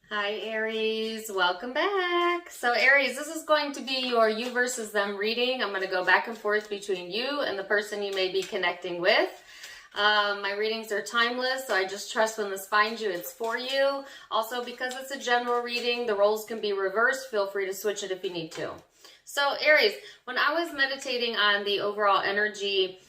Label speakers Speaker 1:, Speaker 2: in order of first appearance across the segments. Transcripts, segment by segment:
Speaker 1: Hi Aries, welcome back. So Aries, this is going to be your you versus them reading. I'm going to go back and forth between you and the person you may be connecting with. My readings are timeless, so I just trust when this finds you, it's for you. Also, because it's a general reading, the roles can be reversed. Feel free to switch it if you need to. So Aries, when I was meditating on the overall energy,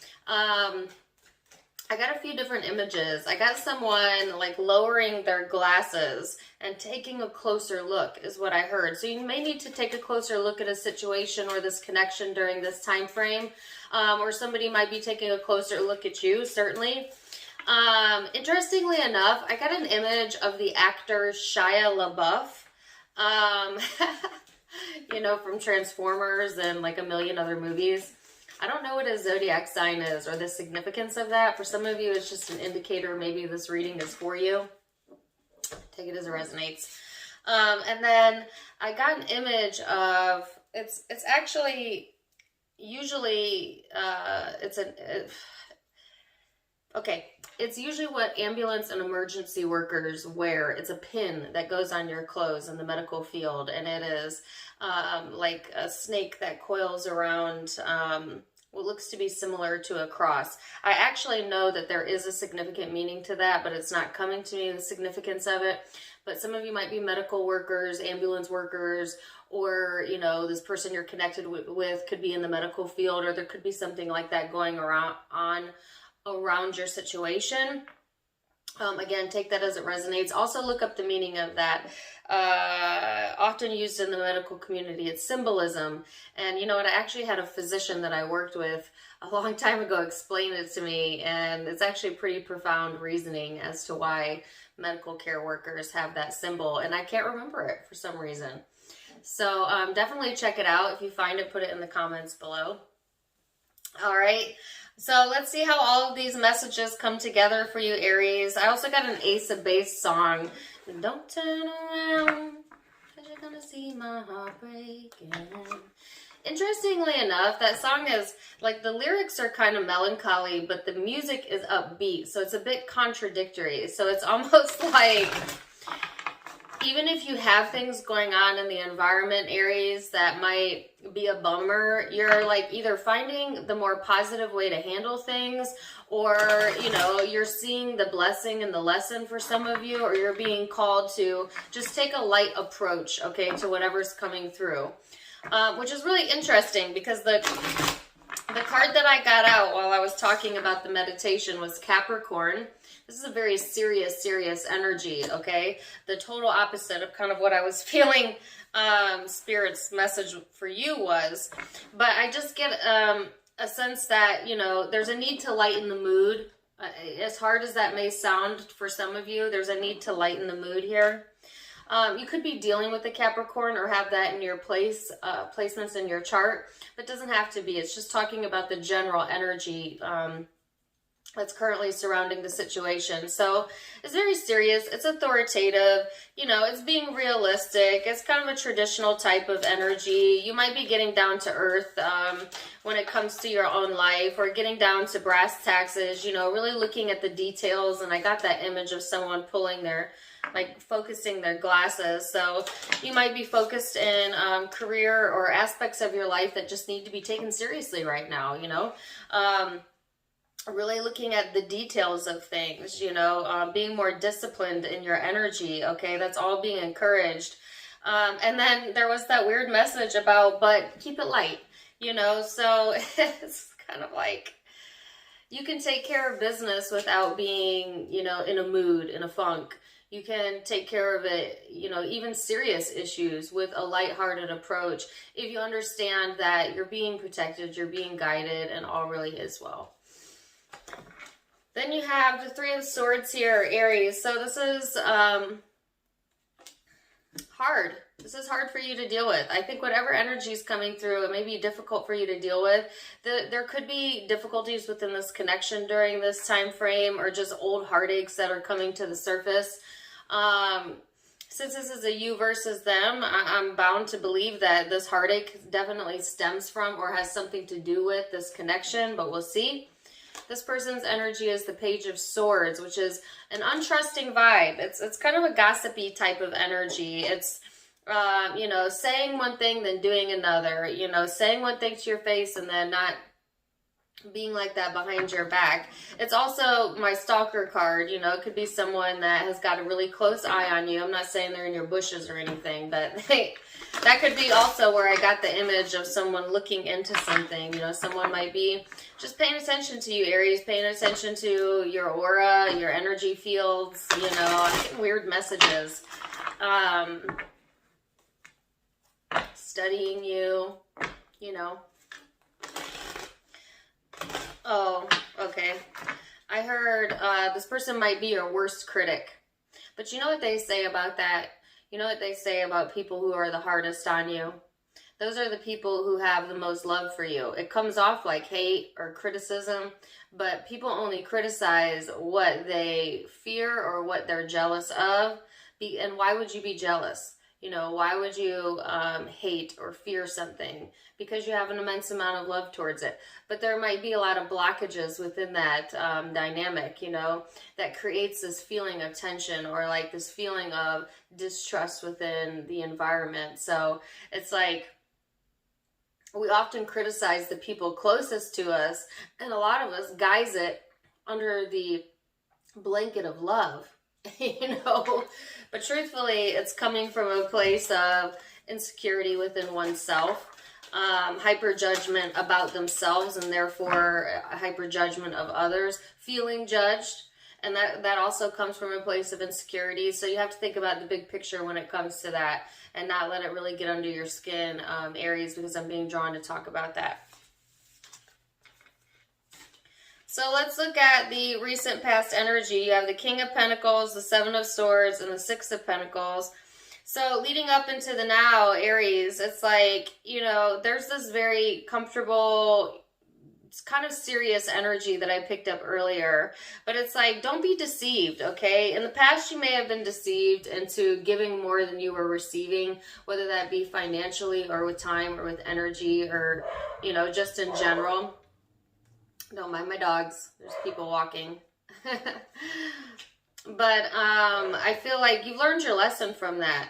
Speaker 1: I got a few different images. I got someone like lowering their glasses and taking a closer look is what I heard. So you may need to take a closer look at a situation or this connection during this time frame. Or somebody might be taking a closer look at you, certainly. Interestingly enough, I got an image of the actor Shia LaBeouf. From Transformers and like a million other movies. I don't know what a zodiac sign is or the significance of that. For some of you, it's just an indicator maybe this reading is for you. Take it as it resonates. And then I got an image of, it's actually, usually, it's usually what ambulance and emergency workers wear. It's a pin that goes on your clothes in the medical field, and it is like a snake that coils around what looks to be similar to a cross. I actually know that there is a significant meaning to that, but it's not coming to me, the significance of it. But some of you might be medical workers, ambulance workers, or, this person you're connected with could be in the medical field, or there could be something like that going around your situation. Again, take that as it resonates. Also look up the meaning of that. Often used in the medical community, it's symbolism. And you know what, I actually had a physician that I worked with a long time ago explain it to me, and it's actually pretty profound reasoning as to why medical care workers have that symbol, and I can't remember it for some reason. So definitely check it out. If you find it, put it in the comments below. All right. So let's see how all of these messages come together for you, Aries. I also got an Ace of Base song. Don't turn around, because you're going to see my heart breaking. Interestingly enough, that song is, like, the lyrics are kind of melancholy, but the music is upbeat. So it's a bit contradictory. So it's almost like, even if you have things going on in the environment, Aries, that might be a bummer, you're like either finding the more positive way to handle things, or, you're seeing the blessing and the lesson for some of you, or you're being called to just take a light approach, okay, to whatever's coming through. Which is really interesting because the card that I got out while I was talking about the meditation was Capricorn. This is a very serious energy, okay? The total opposite of kind of what I was feeling Spirit's message for you was. But I just get a sense that, there's a need to lighten the mood. As hard as that may sound for some of you, there's a need to lighten the mood here. You could be dealing with the Capricorn or have that in your placements in your chart, but it doesn't have to be. It's just talking about the general energy that's currently surrounding the situation. So it's very serious. It's authoritative. It's being realistic. It's kind of a traditional type of energy. You might be getting down to earth when it comes to your own life, or getting down to brass taxes, really looking at the details. And I got that image of someone pulling focusing their glasses. So you might be focused in career or aspects of your life that just need to be taken seriously right now, really looking at the details of things, being more disciplined in your energy, okay? That's all being encouraged. And then there was that weird message about, but keep it light, so it's kind of like, you can take care of business without being, in a mood, in a funk. You can take care of it, even serious issues with a lighthearted approach if you understand that you're being protected, you're being guided, and all really is well. Then you have the Three of Swords here, Aries. So this is hard. This is hard for you to deal with. I think whatever energy is coming through, it may be difficult for you to deal with. There could be difficulties within this connection during this time frame, or just old heartaches that are coming to the surface. Since this is a you versus them, I'm bound to believe that this heartache definitely stems from or has something to do with this connection, but we'll see. This person's energy is the Page of Swords, which is an untrusting vibe. It's kind of a gossipy type of energy. It's you know, saying one thing then doing another. You know, saying one thing to your face and then not being like that behind your back. It's also my stalker card. You know, it could be someone that has got a really close eye on you. I'm not saying they're in your bushes or anything, but that could be also where I got the image of someone looking into something. You know, someone might be just paying attention to you, Aries, paying attention to your aura, your energy fields. You know, I'm getting weird messages. Studying you, you know. Oh, okay. I heard this person might be your worst critic. But you know what they say about that? You know what they say about people who are the hardest on you? Those are the people who have the most love for you. It comes off like hate or criticism, but people only criticize what they fear or what they're jealous of. And why would you be jealous? You know, why would you hate or fear something? Because you have an immense amount of love towards it. But there might be a lot of blockages within that dynamic, you know, that creates this feeling of tension or like this feeling of distrust within the environment. So it's like we often criticize the people closest to us, and a lot of us guise it under the blanket of love. You know, but truthfully, it's coming from a place of insecurity within oneself, hyper judgment about themselves, and therefore a hyper judgment of others, feeling judged, and that also comes from a place of insecurity. So you have to think about the big picture when it comes to that, and not let it really get under your skin, Aries, because I'm being drawn to talk about that. So let's look at the recent past energy. You have the King of Pentacles, the Seven of Swords, and the Six of Pentacles. So leading up into the now, Aries, it's like, you know, there's this very comfortable, it's kind of serious energy that I picked up earlier. But it's like, don't be deceived, okay? In the past, you may have been deceived into giving more than you were receiving, whether that be financially or with time or with energy or, you know, just in general. Don't mind my dogs. There's people walking. But I feel like you've learned your lesson from that.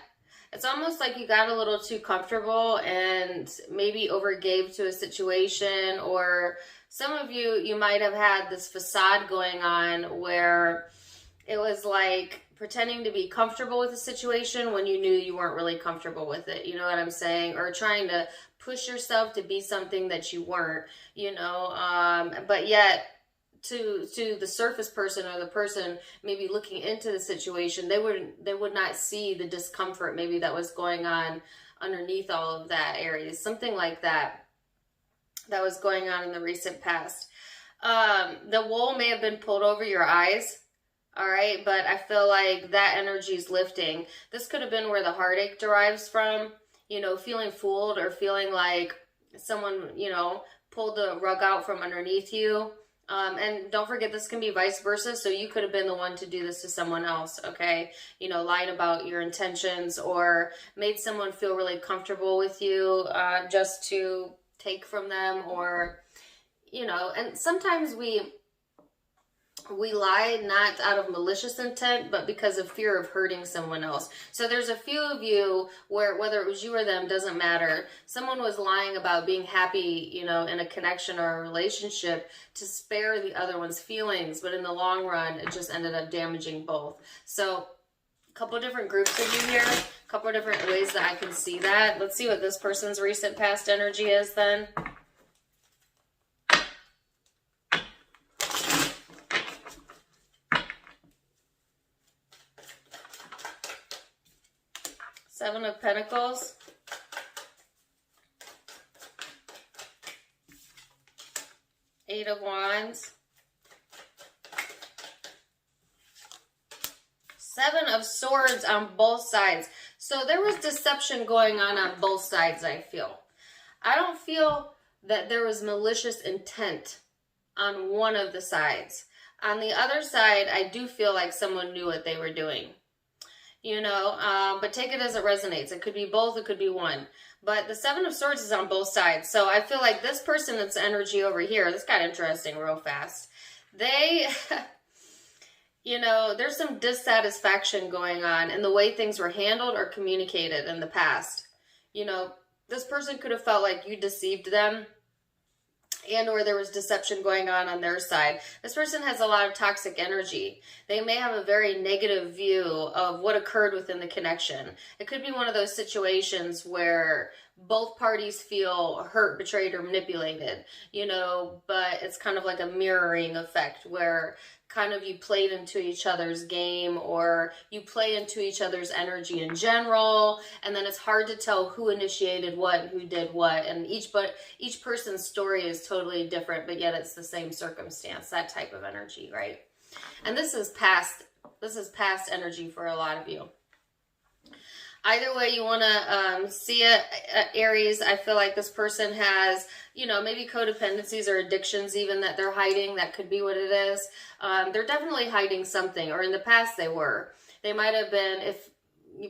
Speaker 1: It's almost like you got a little too comfortable and maybe overgave to a situation, or some of you might have had this facade going on where it was like pretending to be comfortable with the situation when you knew you weren't really comfortable with it. You know what I'm saying? Or trying to push yourself to be something that you weren't, you know, but yet to the surface person or the person maybe looking into the situation, they would not see the discomfort maybe that was going on underneath all of that, Aries. Something like that was going on in the recent past. The wool may have been pulled over your eyes. All right, but I feel like that energy is lifting. This could have been where the heartache derives from, you know, feeling fooled or feeling like someone, you know, pulled the rug out from underneath you. And don't forget, this can be vice versa. So you could have been the one to do this to someone else, okay? You know, lied about your intentions or made someone feel really comfortable with you just to take from them, or, you know, and sometimes we lie not out of malicious intent, but because of fear of hurting someone else. So there's a few of you where, whether it was you or them, doesn't matter. Someone was lying about being happy, you know, in a connection or a relationship to spare the other one's feelings. But in the long run, it just ended up damaging both. So a couple different groups of you here, a couple different ways that I can see that. Let's see what this person's recent past energy is then. Seven of Pentacles. Eight of Wands. Seven of Swords on both sides. So there was deception going on both sides, I feel. I don't feel that there was malicious intent on one of the sides. On the other side, I do feel like someone knew what they were doing. you know, but take it as it resonates. It could be both, it could be one. But the Seven of Swords is on both sides. So I feel like this person that's energy over here, this got interesting real fast. They, you know, there's some dissatisfaction going on in the way things were handled or communicated in the past. You know, this person could have felt like you deceived them, and or there was deception going on their side. This person has a lot of toxic energy. They may have a very negative view of what occurred within the connection. It could be one of those situations where both parties feel hurt, betrayed, or manipulated, you know, but it's kind of like a mirroring effect where kind of you played into each other's game, or you play into each other's energy in general, and then it's hard to tell who initiated what and who did what, and each person's story is totally different, but yet it's the same circumstance, that type of energy, right? And this is past energy for a lot of you. Either way you want to see it, Aries, I feel like this person has, you know, maybe codependencies or addictions even that they're hiding. That could be what it is. They're definitely hiding something, or in the past they were. They might have been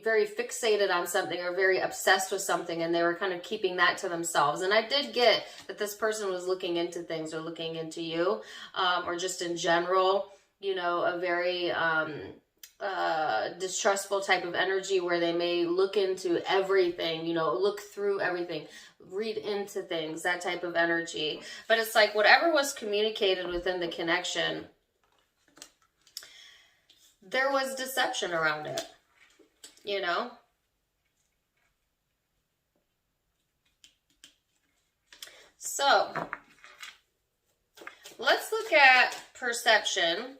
Speaker 1: very fixated on something or very obsessed with something, and they were kind of keeping that to themselves. And I did get that this person was looking into things or looking into you, or just in general, you know, a very distrustful type of energy where they may look into everything, you know, look through everything, read into things, that type of energy. But it's like whatever was communicated within the connection, there was deception around it, you know? So let's look at perception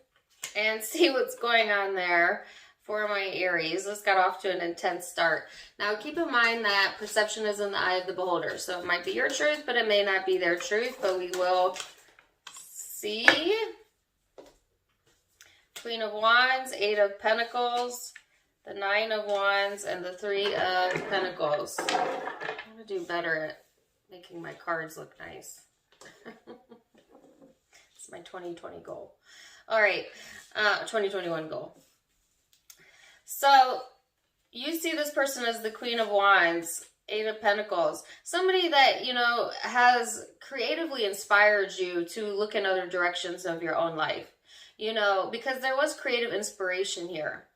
Speaker 1: and see what's going on there for my Aries. This got off to an intense start. Now keep in mind that perception is in the eye of the beholder. So it might be your truth, but it may not be their truth, but we will see. Queen of Wands, Eight of Pentacles, the Nine of Wands, and the Three of Pentacles. I'm going to do better at making my cards look nice. It's my 2020 goal. All right, 2021 goal. So you see this person as the Queen of Wands, Eight of Pentacles. Somebody that, you know, has creatively inspired you to look in other directions of your own life. You know, because there was creative inspiration here.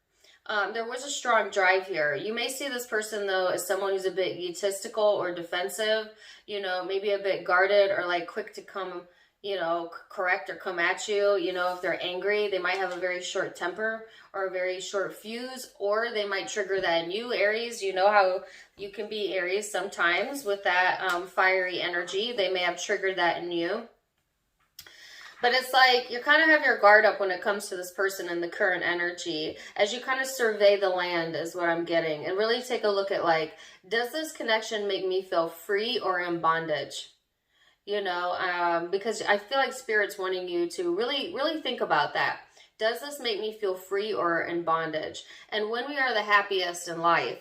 Speaker 1: There was a strong drive here. You may see this person, though, as someone who's a bit egotistical or defensive, you know, maybe a bit guarded or like quick to come, you know, correct or come at you. You know, if they're angry, they might have a very short temper or a very short fuse, or they might trigger that in you, Aries. You know how you can be Aries sometimes with that fiery energy. They may have triggered that in you. But it's like you kind of have your guard up when it comes to this person and the current energy as you kind of survey the land is what I'm getting. And really take a look at like, does this connection make me feel free or in bondage? You know, because I feel like Spirit's wanting you to really, really think about that. Does this make me feel free or in bondage? And when we are the happiest in life,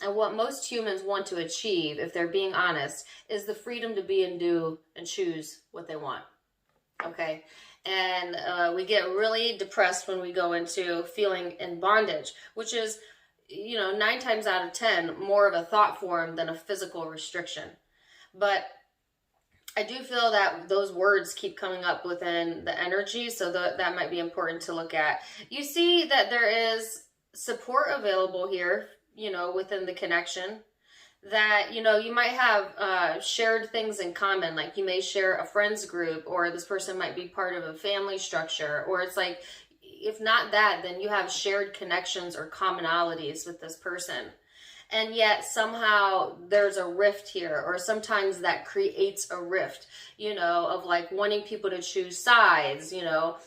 Speaker 1: and what most humans want to achieve, if they're being honest, is the freedom to be and do and choose what they want. Okay, and we get really depressed when we go into feeling in bondage, which is, you know, 9 times out of 10 more of a thought form than a physical restriction. But I do feel that those words keep coming up within the energy, so that might be important to look at. You see that there is support available here, you know, within the connection. That, you know, you might have shared things in common, like you may share a friends group, or this person might be part of a family structure, or it's like, if not that, then you have shared connections or commonalities with this person. And yet somehow there's a rift here, or sometimes that creates a rift, you know, of like wanting people to choose sides, you know,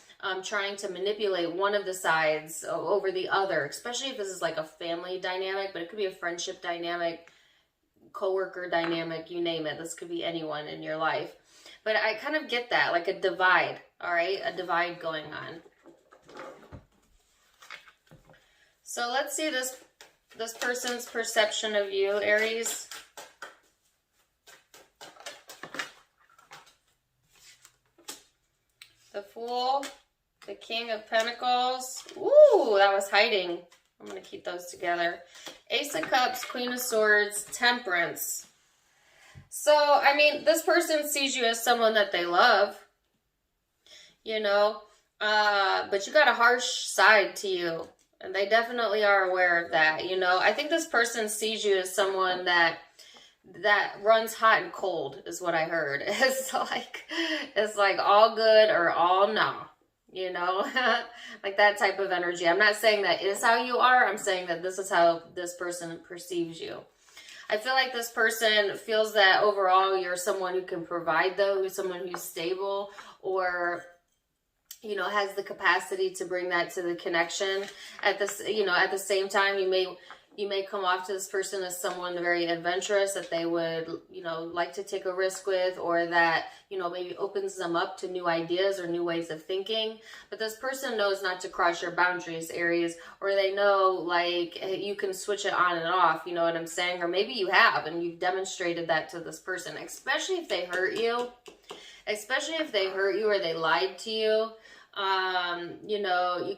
Speaker 1: trying to manipulate one of the sides over the other, especially if this is like a family dynamic, but it could be a friendship dynamic, coworker dynamic, you name it. This could be anyone in your life. But I kind of get that, like a divide, all right? A divide going on. So let's see this person's perception of you, Aries. The Fool, the King of Pentacles. Ooh, that was hiding. I'm going to keep those together. Ace of Cups, Queen of Swords, Temperance. So, I mean, this person sees you as someone that they love, you know, but you got a harsh side to you, and they definitely are aware of that, you know. I think this person sees you as someone that runs hot and cold, is what I heard. It's like all good or all no, you know, like that type of energy. I'm not saying that is how you are. I'm saying that this is how this person perceives you. I feel like this person feels that overall you're someone who can provide, though, who's someone who's stable, or, you know, has the capacity to bring that to the connection. At this, you know, at the same time, you may come off to this person as someone very adventurous, that they would, you know, like to take a risk with, or that, you know, maybe opens them up to new ideas or new ways of thinking. But this person knows not to cross your boundaries, Aries, or they know, like, you can switch it on and off, you know what I'm saying? Or maybe you have, and you've demonstrated that to this person, especially if they hurt you. Especially if they hurt you or they lied to you. You know,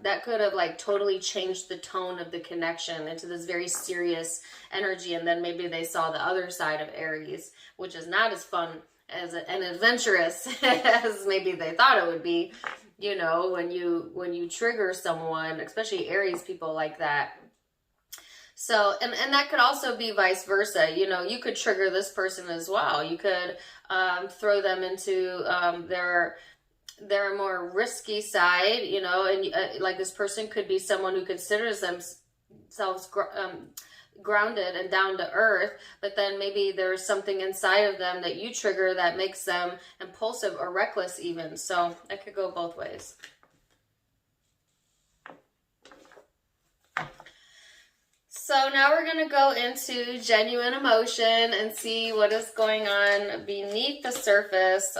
Speaker 1: that could have like totally changed the tone of the connection into this very serious energy. And then maybe they saw the other side of Aries, which is not as fun and adventurous as maybe they thought it would be, you know, when you trigger someone, especially Aries people like that. So, and that could also be vice versa. You know, you could trigger this person as well. You could throw them into their more risky side, you know, and like this person could be someone who considers themselves grounded and down to earth, but then maybe there's something inside of them that you trigger that makes them impulsive or reckless even. So it could go both ways. So now we're going to go into genuine emotion and see what is going on beneath the surface.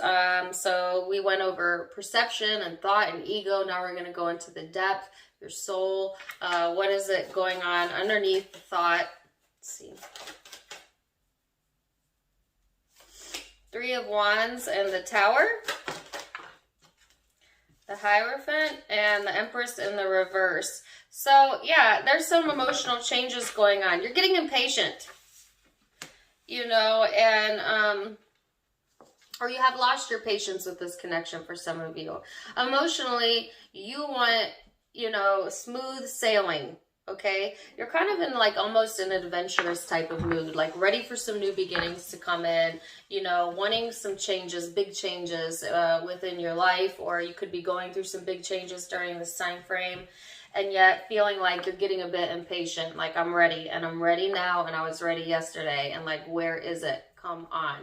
Speaker 1: So we went over perception and thought and ego. Now we're going to go into the depth, your soul. What is it going on underneath the thought? Let's see. Three of Wands and the Tower. The Hierophant and the Empress in the reverse. So, yeah, there's some emotional changes going on. You're getting impatient, you know, and, or you have lost your patience with this connection for some of you. Emotionally, you want, you know, smooth sailing, okay? You're kind of in like almost an adventurous type of mood, like ready for some new beginnings to come in, you know, wanting some changes, big changes within your life, or you could be going through some big changes during this time frame. And yet feeling like you're getting a bit impatient, like I'm ready, and I'm ready now, and I was ready yesterday, and like, where is it? Come on.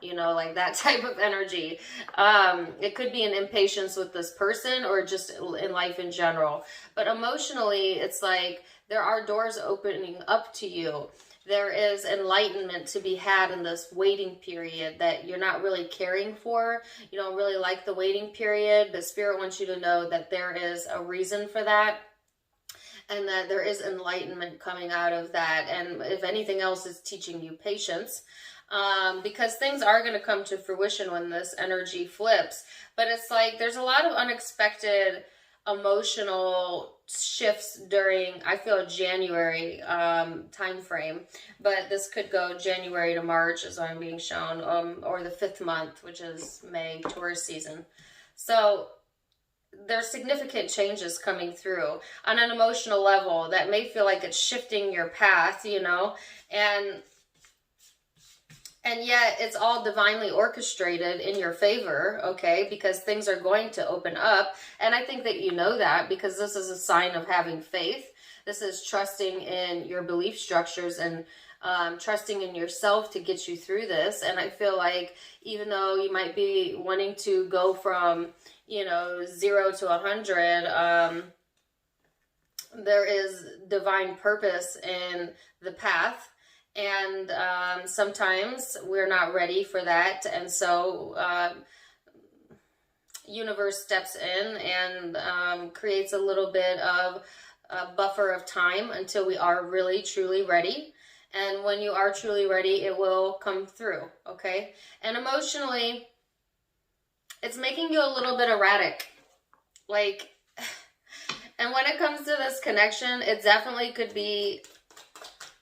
Speaker 1: You know, like that type of energy. It could be an impatience with this person or just in life in general. But emotionally, it's like there are doors opening up to you. There is enlightenment to be had in this waiting period that you're not really caring for. You don't really like the waiting period, but Spirit wants you to know that there is a reason for that. And that there is enlightenment coming out of that. And if anything else, is teaching you patience. Because things are going to come to fruition when this energy flips. But it's like there's a lot of unexpected emotional shifts during, I feel, January time frame. But this could go January to March, as I'm being shown, or the 5th month, which is May, Taurus season. So there's significant changes coming through on an emotional level that may feel like it's shifting your path, you know, and yet it's all divinely orchestrated in your favor, okay, because things are going to open up. And I think that you know that, because this is a sign of having faith. This is trusting in your belief structures and trusting in yourself to get you through this. And I feel like even though you might be wanting to go from, you know, 0 to 100, there is divine purpose in the path. And sometimes we're not ready for that. And so universe steps in and creates a little bit of a buffer of time until we are really, truly ready. And when you are truly ready, it will come through, okay? And emotionally, it's making you a little bit erratic. Like, And when it comes to this connection, it definitely could be,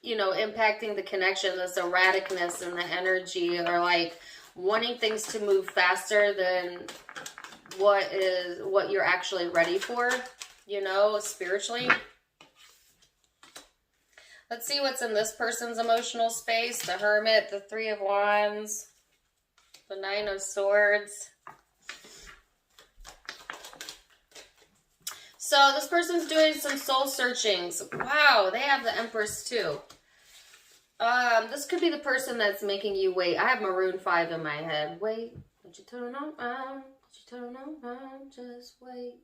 Speaker 1: you know, impacting the connection, this erraticness in the energy, or like wanting things to move faster than what you're actually ready for, you know, spiritually. Let's see what's in this person's emotional space. The Hermit, the Three of Wands, the Nine of Swords. So this person's doing some soul searchings. Wow, they have the Empress too. This could be the person that's making you wait. I have Maroon 5 in my head. Wait, would you turn on? Would you turn on? Just wait.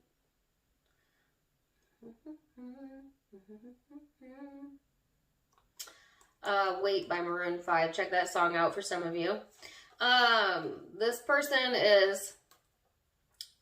Speaker 1: Wait by Maroon 5. Check that song out for some of you. This person is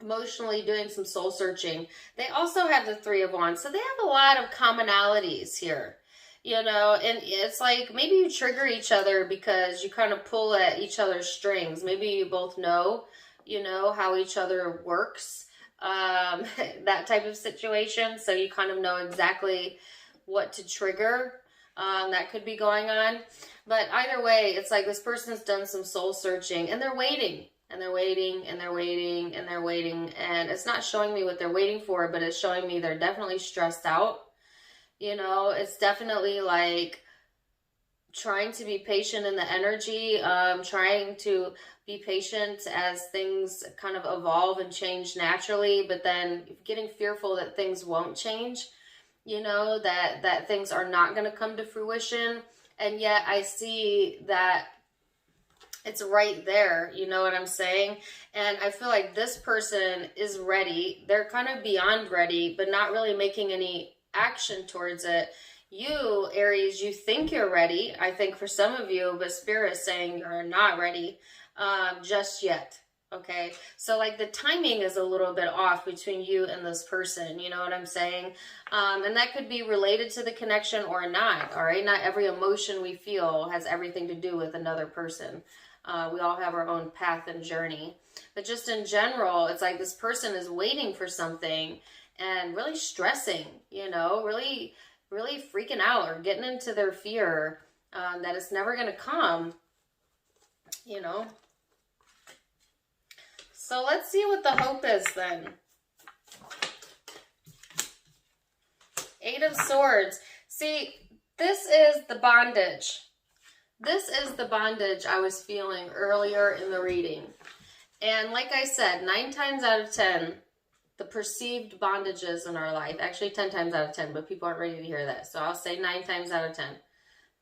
Speaker 1: emotionally doing some soul searching. They also have the Three of Wands, so they have a lot of commonalities here, you know, and it's like maybe you trigger each other because you kind of pull at each other's strings. Maybe you both know, you know, how each other works, that type of situation, so you kind of know exactly what to trigger. That could be going on. But either way, it's like this person's done some soul searching, and they're waiting. And they're waiting, and they're waiting, and they're waiting. And it's not showing me what they're waiting for, but it's showing me they're definitely stressed out. You know, it's definitely like trying to be patient in the energy, trying to be patient as things kind of evolve and change naturally, but then getting fearful that things won't change, you know, that things are not going to come to fruition. And yet I see that it's right there, you know what I'm saying? And I feel like this person is ready. They're kind of beyond ready, but not really making any action towards it. You, Aries, you think you're ready, I think for some of you, but Spirit is saying you're not ready just yet. Okay, so like the timing is a little bit off between you and this person, you know what I'm saying? And that could be related to the connection or not, all right? Not every emotion we feel has everything to do with another person. We all have our own path and journey. But just in general, it's like this person is waiting for something and really stressing, you know, really, really freaking out or getting into their fear that it's never going to come, you know. So let's see what the hope is then. Eight of Swords. See, this is the bondage. This is the bondage I was feeling earlier in the reading. And like I said, 9 times out of 10, the perceived bondages in our life, actually 10 times out of 10, but people aren't ready to hear that. So I'll say 9 times out of 10.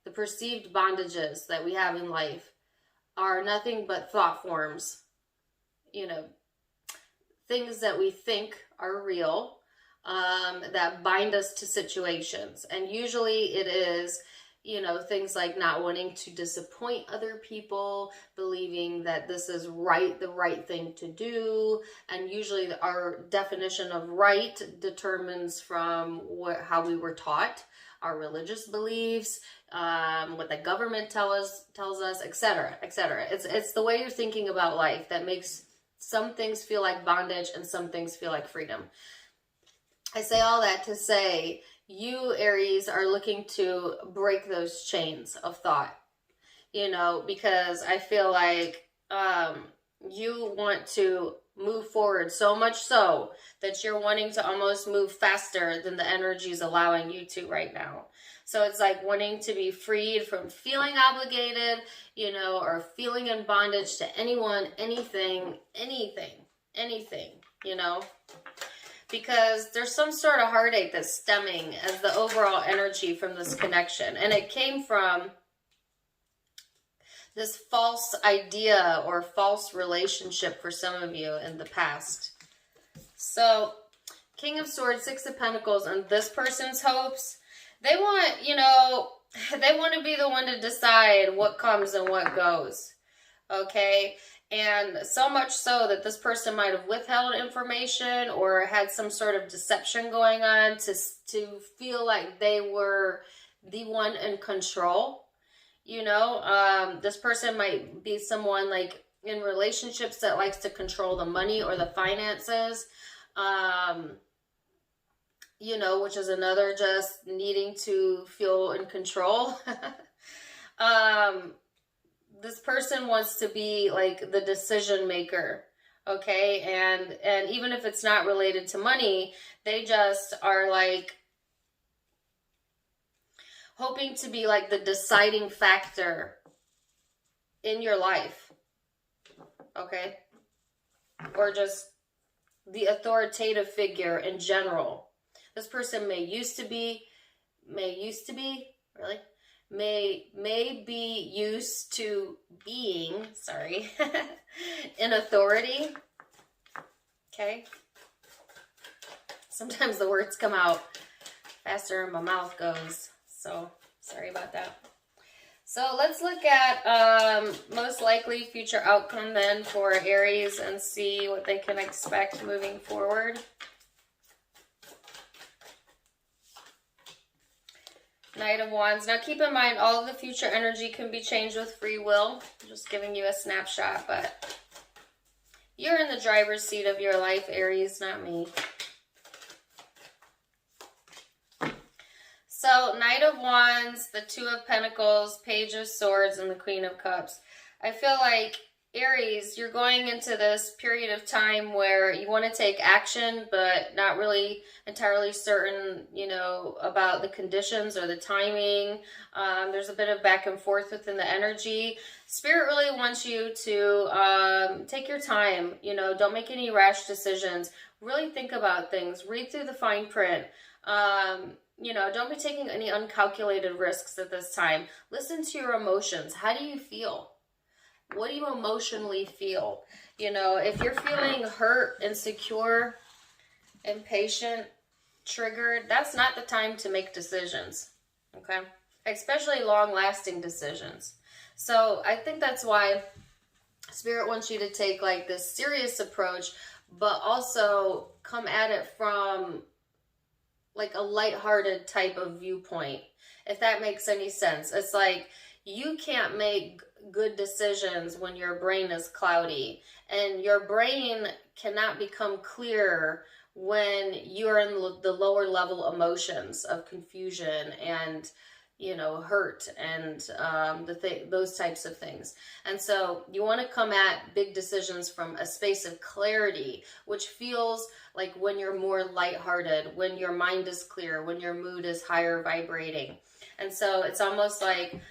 Speaker 1: The perceived bondages that we have in life are nothing but thought forms. You know, things that we think are real, that bind us to situations. And usually it is, you know, things like not wanting to disappoint other people, believing that this is right, the right thing to do. And usually our definition of right determines from how we were taught, our religious beliefs, what the government tells us, etc., etc. It's the way you're thinking about life that makes some things feel like bondage and some things feel like freedom. I say all that to say, you, Aries, are looking to break those chains of thought, you know, because I feel like you want to move forward so much so that you're wanting to almost move faster than the energy is allowing you to right now. So it's like wanting to be freed from feeling obligated, you know, or feeling in bondage to anyone, anything, you know. Because there's some sort of heartache that's stemming as the overall energy from this connection. And it came from this false idea or false relationship for some of you in the past. So, King of Swords, Six of Pentacles, and this person's hopes, they want, you know, they want to be the one to decide what comes and what goes. Okay? And so much so that this person might have withheld information or had some sort of deception going on to feel like they were the one in control. You know, this person might be someone like in relationships that likes to control the money or the finances. you know, which is another just needing to feel in control. This person wants to be like the decision maker, okay? And even if it's not related to money, they just are like hoping to be like the deciding factor in your life, okay? Or just the authoritative figure in general. This person may be used to being, in authority. Okay? Sometimes the words come out faster than my mouth goes. So, sorry about that. So let's look at most likely future outcome then for Aries and see what they can expect moving forward. Knight of Wands. Now keep in mind, all of the future energy can be changed with free will. I'm just giving you a snapshot, but you're in the driver's seat of your life, Aries, not me. So, Knight of Wands, the Two of Pentacles, Page of Swords, and the Queen of Cups. I feel like, Aries, you're going into this period of time where you want to take action, but not really entirely certain, you know, about the conditions or the timing. There's a bit of back and forth within the energy. Spirit really wants you to take your time, you know, don't make any rash decisions. Really think about things. Read through the fine print. You know, don't be taking any uncalculated risks at this time. Listen to your emotions. How do you feel? What do you emotionally feel? You know, if you're feeling hurt, insecure, impatient, triggered, that's not the time to make decisions, okay? Especially long-lasting decisions. So I think that's why Spirit wants you to take like this serious approach, but also come at it from like a lighthearted type of viewpoint, if that makes any sense. It's like you can't make good decisions when your brain is cloudy, and your brain cannot become clear when you're in the lower level emotions of confusion and, you know, hurt and those types of things. And so you want to come at big decisions from a space of clarity, which feels like when you're more lighthearted, when your mind is clear, when your mood is higher vibrating. And so it's almost like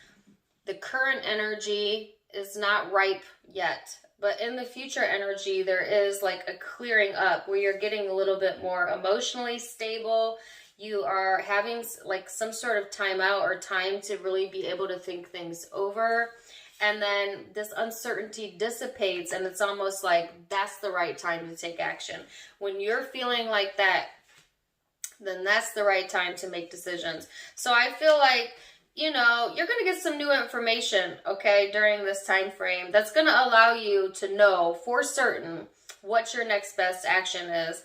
Speaker 1: the current energy is not ripe yet, but in the future energy, there is like a clearing up where you're getting a little bit more emotionally stable. You are having like some sort of time out or time to really be able to think things over. And then this uncertainty dissipates, and it's almost like that's the right time to take action. When you're feeling like that, then that's the right time to make decisions. So I feel like, you know, you're going to get some new information, okay, during this time frame that's going to allow you to know for certain what your next best action is.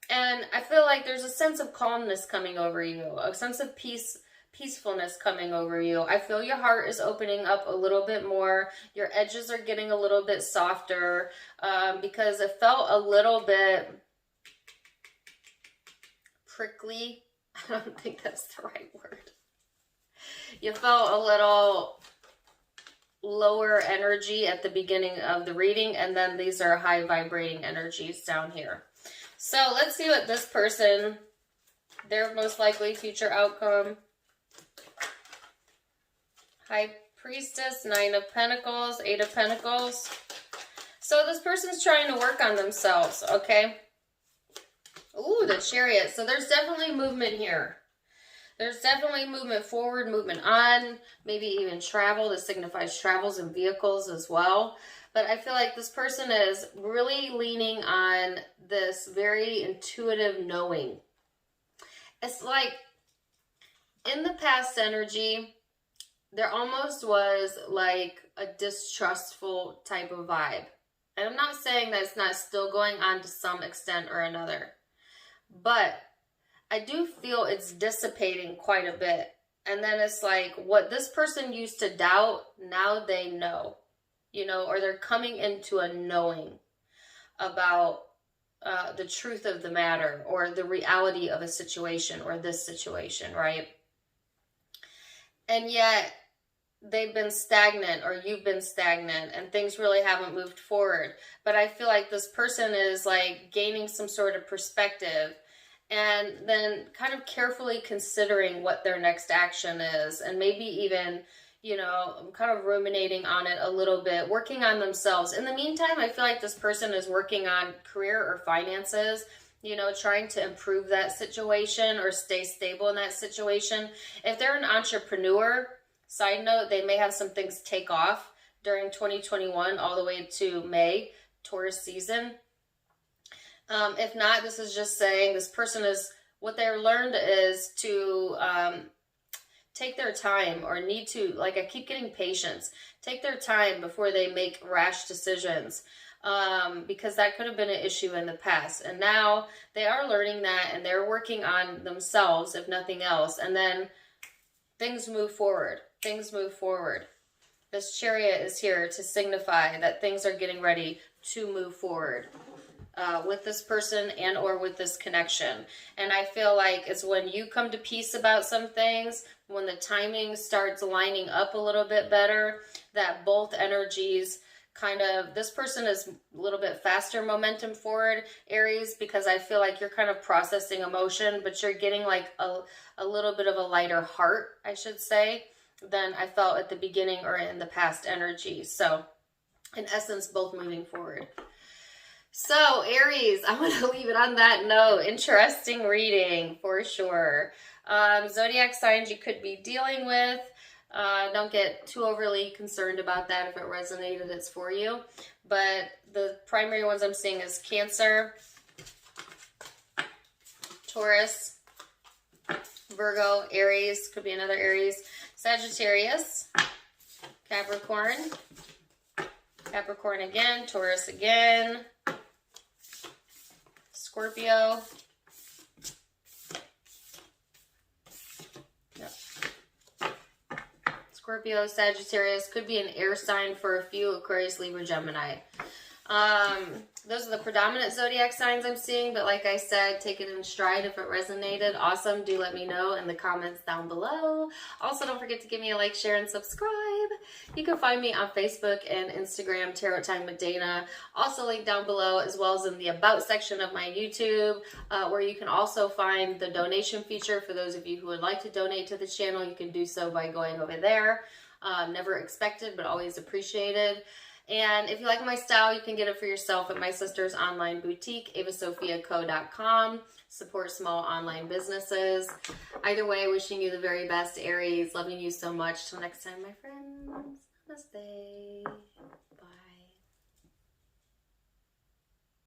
Speaker 1: And I feel like there's a sense of calmness coming over you, a sense of peacefulness coming over you. I feel your heart is opening up a little bit more. Your edges are getting a little bit softer because it felt a little bit prickly. I don't think that's the right word. You felt a little lower energy at the beginning of the reading, and then these are high vibrating energies down here. So let's see what this person, their most likely future outcome. High Priestess, Nine of Pentacles, Eight of Pentacles. So this person's trying to work on themselves, okay? Ooh, the Chariot. So there's definitely movement here. There's definitely movement forward, movement on, maybe even travel. This signifies travels and vehicles as well. But I feel like this person is really leaning on this very intuitive knowing. It's like in the past energy, there almost was like a distrustful type of vibe. And I'm not saying that it's not still going on to some extent or another. But I do feel it's dissipating quite a bit. And then it's like what this person used to doubt, now they know. You know, or they're coming into a knowing about the truth of the matter or the reality of a situation or this situation, right? And yet they've been stagnant or you've been stagnant and things really haven't moved forward. But I feel like this person is like gaining some sort of perspective and then kind of carefully considering what their next action is, and maybe even, you know, kind of ruminating on it a little bit, working on themselves. In the meantime, I feel like this person is working on career or finances, you know, trying to improve that situation or stay stable in that situation. If they're an entrepreneur, side note, they may have some things take off during 2021 all the way to May, Taurus season. If not, this is just saying this person is, what they're learned is to take their time, or need to, like I keep getting patience, take their time before they make rash decisions, because that could have been an issue in the past. And now they are learning that and they're working on themselves, if nothing else. And then things move forward. Things move forward. This Chariot is here to signify that things are getting ready to move forward. With this person and or with this connection. And I feel like it's when you come to peace about some things, when the timing starts lining up a little bit better, that both energies kind of, this person is a little bit faster momentum forward, Aries, because I feel like you're kind of processing emotion, but you're getting like a little bit of a lighter heart, I should say, than I felt at the beginning or in the past energy. So in essence, both moving forward. So, Aries, I'm going to leave it on that note. Interesting reading, for sure. Zodiac signs you could be dealing with. Don't get too overly concerned about that. If it resonated, it's for you. But the primary ones I'm seeing is Cancer, Taurus, Virgo, Aries, could be another Aries, Sagittarius, Capricorn, Capricorn again, Taurus again, Scorpio, Scorpio, Sagittarius, could be an air sign for a few, Aquarius, Libra, Gemini. Those are the predominant zodiac signs I'm seeing, but like I said, take it in stride. If it resonated, awesome. Do let me know in the comments down below. Also, don't forget to give me a like, share, and subscribe. You can find me on Facebook and Instagram, Tarot Time with Dana. Also linked down below, as well as in the About section of my YouTube, where you can also find the donation feature. For those of you who would like to donate to the channel, you can do so by going over there. Never expected, but always appreciated. And if you like my style, you can get it for yourself at my sister's online boutique, avasophiaco.com. Support small online businesses. Either way, wishing you the very best, Aries. Loving you so much. Till next time, my friends. Namaste.